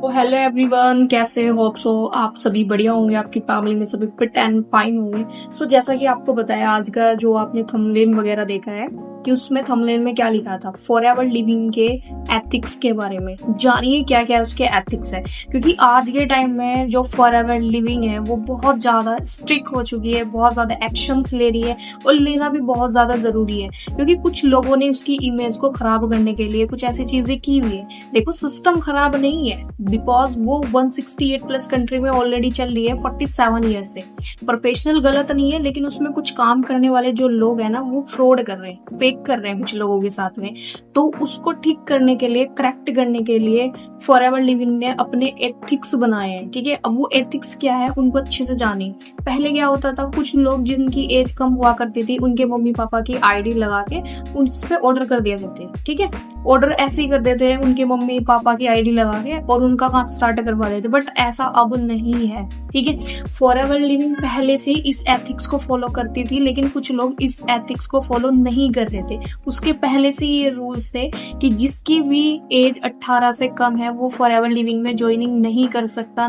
तो hello everyone, कैसे hope so आप सभी बढ़िया होंगे, आपकी फैमिली में सभी फिट एंड फाइन होंगे। सो जैसा कि आपको बताया, आज का जो आपने थंबनेल वगैरह देखा है कि उसमें थंबनेल में क्या लिखा था, फॉरएवर लिविंग के एथिक्स के बारे में। जानिए क्या क्या उसके एथिक्स है, क्योंकि आज के टाइम में जो फॉरएवर लिविंग है वो बहुत ज्यादा स्ट्रिक्ट हो चुकी है, बहुत ज्यादा एक्शंस ले रही है और लेना भी बहुत ज्यादा जरूरी है, क्योंकि कुछ लोगों ने उसकी इमेज को खराब करने के लिए कुछ ऐसी चीजें की हुई है। देखो, सिस्टम खराब नहीं है, बिकॉज वो 168 प्लस कंट्री में ऑलरेडी चल रही है 47 ईयर से। प्रोफेशनल गलत नहीं है, लेकिन उसमें कुछ काम करने वाले जो लोग हैं ना, वो फ्रॉड कर रहे हैं, फेक कर रहे हैं कुछ लोगों के साथ में। तो उसको ठीक करने के लिए, करेक्ट करने के लिए फॉरएवर लिविंग ने अपने एथिक्स बनाए हैं। ठीक है, अब वो एथिक्स क्या है उनको अच्छे से जानिए। पहले क्या होता था, कुछ लोग जिनकी एज कम हुआ करती थी, उनके मम्मी पापा की आईडी लगा के उस पे ऑर्डर कर दिया करते। ठीक है, ऑर्डर ऐसे ही कर देते हैं, उनके मम्मी पापा की आईडी लगा के, और उनका काम स्टार्ट करवा देते। बट ऐसा अब नहीं है। ठीक है, फॉरएवर लिविंग पहले से इस एथिक्स को फॉलो करती थी, लेकिन कुछ लोग इस एथिक्स को फॉलो नहीं कर रहे थे। उसके पहले से ये रूल्स थे कि जिसकी भी एज 18 से कम है वो फॉरएवर लिविंग में ज्वाइनिंग नहीं कर सकता।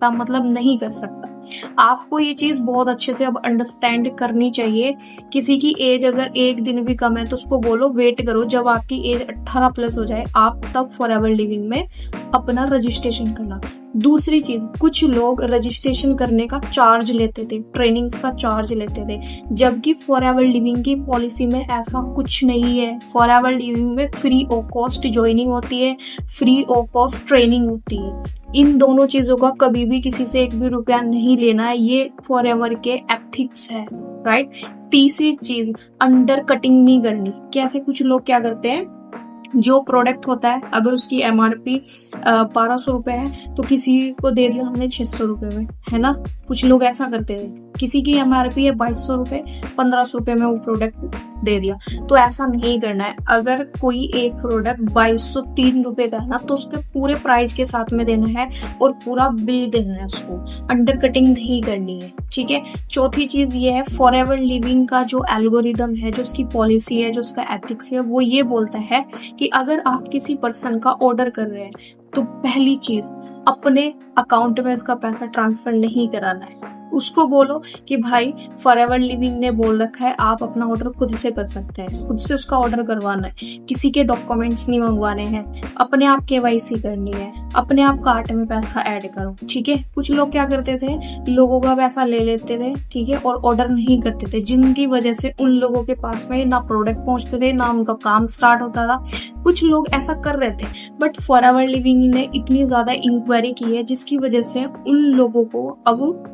मतलब नहीं कर सकता। आपको ये चीज बहुत अच्छे से अब अंडरस्टैंड करनी चाहिए। किसी की एज अगर एक दिन भी कम है तो उसको बोलो वेट करो, जब आपकी एज 18 प्लस हो जाए आप तब फॉरएवर लिविंग में अपना रजिस्ट्रेशन करना। दूसरी चीज, कुछ लोग रजिस्ट्रेशन करने का चार्ज लेते थे, ट्रेनिंग्स का चार्ज लेते थे, जबकि फॉरएवर लिविंग की पॉलिसी में ऐसा कुछ नहीं है। फॉरएवर लिविंग में फ्री ऑफ कॉस्ट ज्वाइनिंग होती है, फ्री ऑफ कॉस्ट ट्रेनिंग होती है। इन दोनों चीजों का कभी भी किसी से एक भी रुपया नहीं लेना है। ये फॉरएवर के एथिक्स है, राइट। तीसरी चीज, अंडर कटिंग नहीं करनी। कैसे कुछ लोग क्या करते हैं, जो प्रोडक्ट होता है अगर उसकी एमआरपी 1200 रुपए है तो किसी को दे दिया हमने 600 रुपए में, है ना। कुछ लोग ऐसा करते हैं, किसी की एमआरपी है 2200 रुपए, 1500 रुपए में वो प्रोडक्ट दे दिया। तो ऐसा नहीं करना है। अगर कोई एक प्रोडक्ट 2203 रुपए का है ना, तो उसके पूरे प्राइस के साथ में देना है और पूरा बिल देना है उसको। अंडर कटिंग नहीं करनी है। ठीक है, चौथी चीज ये है, फॉरएवर लिविंग का जो एल्गोरिदम है, जो उसकी पॉलिसी है, जो उसका एथिक्स है, वो ये बोलता है कि अगर आप किसी पर्सन का ऑर्डर कर रहे हैं तो पहली चीज, अपने अकाउंट में उसका पैसा ट्रांसफर नहीं कराना है। उसको बोलो कि भाई फॉरएवर लिविंग ने बोल रखा है आप अपना ऑर्डर खुद से कर सकते हैं, खुद से उसका ऑर्डर करवाना है, किसी के डॉक्यूमेंट्स नहीं मंगवाने हैं, अपने आप केवाईसी करनी है, अपने आप कार्ट में पैसा ऐड करो। ठीक है, कुछ लोग क्या करते थे, लोगों का पैसा ले लेते थे, ठीक है, और ऑर्डर नहीं करते थे, जिनकी वजह से उन लोगों के पास में ना प्रोडक्ट पहुंचते थे, ना उनका काम स्टार्ट होता था। कुछ लोग ऐसा कर रहे थे, बट फॉरएवर लिविंग ने इतनी ज्यादा इंक्वायरी की है जिसकी वजह से उन लोगों को अब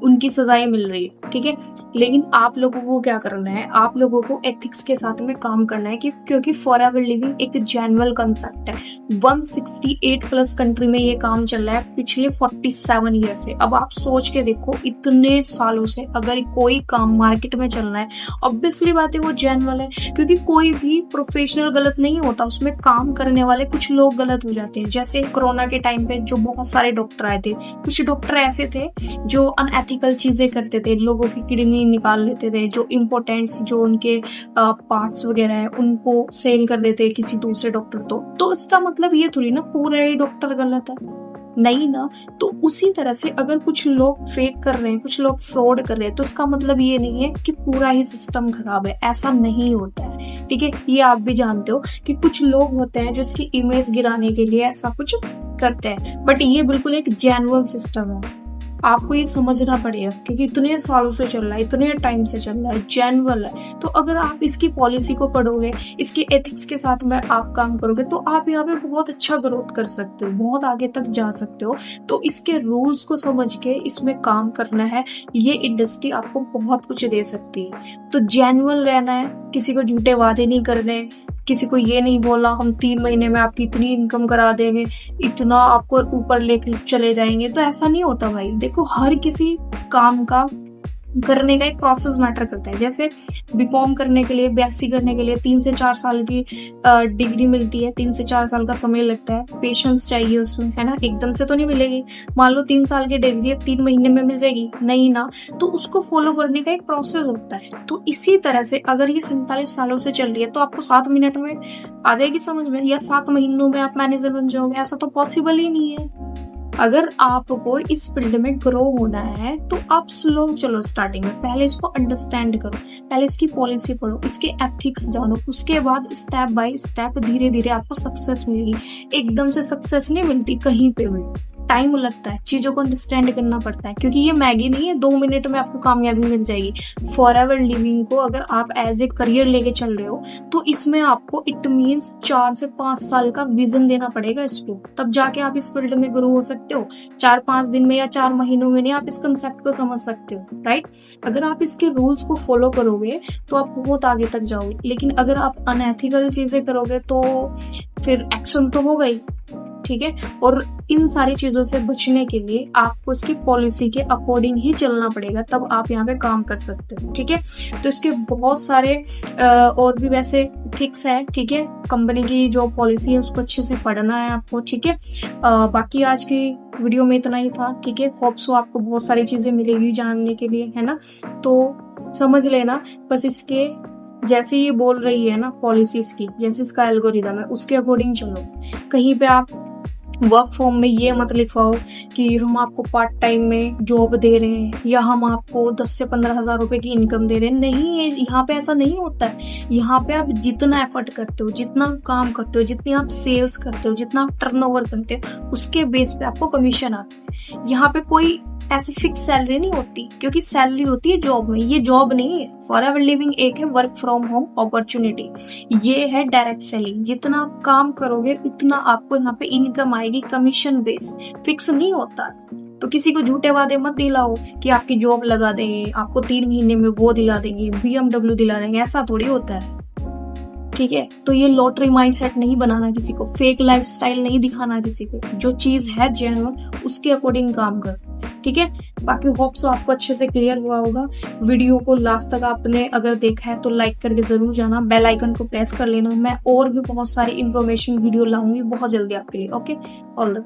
उनकी सजाएं मिल रही है। ठीक है, लेकिन आप लोगों को क्या करना है, आप लोगों को एथिक्स के साथ में काम करना है, क्योंकि फॉरएवर लिविंग एक जेन्युइन कंसेप्ट है। 168 प्लस कंट्री में ये काम चल रहा है पिछले 47 ईयर से। अब आप सोच के देखो, इतने सालों से अगर कोई काम मार्केट में चल रहा है, ऑब्वियसली बात है वो जेन्युइन है, क्योंकि कोई भी प्रोफेशनल गलत नहीं होता, उसमें काम करने वाले कुछ लोग गलत हो जाते हैं। जैसे कोरोना के टाइम पे जो बहुत सारे डॉक्टर आए थे, कुछ डॉक्टर ऐसे थे जो अनएथिकल चीजें करते थे, लोगों की किडनी निकाल लेते थे, जो इम्पोर्टेंट्स, जो उनके पार्ट्स वगैरह है उनको सेल कर देते किसी दूसरे डॉक्टर। तो इसका मतलब ये थोड़ी ना पूरा ही डॉक्टर गलत है, नहीं ना। तो उसी तरह से अगर कुछ लोग फेक कर रहे हैं, कुछ लोग फ्रॉड कर रहे हैं, तो इसका मतलब ये नहीं है कि पूरा ही सिस्टम खराब है। ऐसा नहीं होता है। ठीक है, ये आप भी जानते हो कि कुछ लोग होते हैं जो इसकी इमेज गिराने के लिए ऐसा कुछ करते हैं, बट ये बिल्कुल एक जेन्युइन सिस्टम है। आपको ये समझना पड़ेगा, क्योंकि इतने सालों से चल रहा है, इतने टाइम से चल रहा है, जेन्युइन है। तो अगर आप इसकी पॉलिसी को पढ़ोगे, इसके एथिक्स के साथ में आप काम करोगे, तो आप यहाँ पे बहुत अच्छा ग्रोथ कर सकते हो, बहुत आगे तक जा सकते हो। तो इसके रूल्स को समझ के इसमें काम करना है। ये इंडस्ट्री आपको बहुत कुछ दे सकती है। तो जेन्युइन रहना है, किसी को झूठे वादे नहीं करने, किसी को ये नहीं बोला हम 3 महीने में आपकी इतनी इनकम करा देंगे, इतना आपको ऊपर लेके चले जाएंगे। तो ऐसा नहीं होता भाई। देखो, हर किसी काम का करने का एक प्रोसेस मैटर करता है। जैसे बीकॉम करने के लिए, बीएससी करने के लिए 3 से 4 साल की डिग्री मिलती है, 3 से 4 साल का समय लगता है, पेशेंस चाहिए उसमें, है ना, एकदम से तो नहीं मिलेगी। मान लो 3 साल की डिग्री है, 3 महीने में मिल जाएगी, नहीं ना, तो उसको फॉलो करने का एक प्रोसेस होता है। तो इसी तरह से अगर ये 47 सालों से चल रही है तो आपको 7 मिनट में आ जाएगी समझ में, या 7 महीनों में आप मैनेजर बन जाओगे, ऐसा तो पॉसिबल ही नहीं है। अगर आपको इस फील्ड में ग्रो होना है तो आप स्लो चलो, स्टार्टिंग में पहले इसको अंडरस्टैंड करो, पहले इसकी पॉलिसी पढ़ो, इसके एथिक्स जानो, उसके बाद स्टेप बाय स्टेप धीरे धीरे आपको सक्सेस मिलेगी। एकदम से सक्सेस नहीं मिलती कहीं पे भी, टाइम लगता है, चीजों को अंडरस्टैंड करना पड़ता है, क्योंकि ये मैगी नहीं है 2 मिनट में आपको कामयाबी मिल जाएगी। फॉर एवर लिविंग को अगर आप एज ए करियर लेके चल रहे हो तो इसमें आपको इट मीन्स 4 से 5 साल का विजन देना पड़ेगा इसको, तब जाके आप इस फील्ड में ग्रो हो सकते हो। 4-5 दिन में या 4 महीनों में नहीं आप इस कंसेप्ट को समझ सकते हो, राइट। अगर आप इसके रूल्स को फॉलो करोगे तो आप बहुत आगे तक जाओगे, लेकिन अगर आप अनएथिकल चीजें करोगे तो फिर एक्शन तो होगा ही, ठीक है। और इन सारी चीजों से बचने के लिए आपको इसकी पॉलिसी के अकॉर्डिंग ही चलना पड़ेगा, तब आप यहाँ पे काम कर सकते हो, ठीक है। तो इसके बहुत सारे और भी वैसे थिक्स है, ठीक है। कंपनी की जो पॉलिसी है उसको अच्छे से पढ़ना है आपको, ठीक है। बाकी आज की वीडियो में इतना ही था, ठीक है। होप सो आपको बहुत सारी चीजें मिलेगी जानने के लिए, है ना। तो समझ लेना, बस इसके जैसे ये बोल रही है ना पॉलिसीज की, जैसे इसका एल्गोरिदम है उसके अकॉर्डिंग चलो। कहीं पे आप वर्क फॉर्म में ये मत लिखवाओ कि हम आपको पार्ट टाइम में जॉब दे रहे हैं या हम आपको 10 से 15 हजार रुपए की इनकम दे रहे हैं, नहीं, यहाँ पे ऐसा नहीं होता है। यहाँ पे आप जितना एफर्ट करते हो, जितना काम करते हो, जितनी आप सेल्स करते हो, जितना आप टर्नओवर करते हो, उसके बेस पे आपको कमीशन आता है। यहाँ पे कोई ऐसी फिक्स सैलरी नहीं होती, क्योंकि सैलरी होती है जॉब में, ये जॉब नहीं है। फॉर एवर लिविंग एक है वर्क फ्रॉम होम अपॉर्चुनिटी, ये है डायरेक्ट सेलिंग। जितना आप काम करोगे उतना आपको यहाँ पे इनकम आएगी, कमीशन बेस, फिक्स नहीं होता। तो किसी को झूठे वादे मत दिलाओ कि आपकी जॉब लगा देंगे, आपको 3 महीने में वो दिला देंगे, BMW दिला देंगे, ऐसा थोड़ी होता है, ठीक है। तो ये लॉटरी माइंडसेट नहीं बनाना किसी को, फेक लाइफस्टाइल नहीं दिखाना किसी को, जो चीज है जेन्युइन उसके अकॉर्डिंग काम कर, ठीक है। बाकी होप सो आपको अच्छे से क्लियर हुआ होगा। वीडियो को लास्ट तक आपने अगर देखा है तो लाइक करके जरूर जाना, बेल आइकन को प्रेस कर लेना। मैं और भी बहुत सारी इंफॉर्मेशन वीडियो लाऊंगी बहुत जल्दी आपके लिए, ओके। All the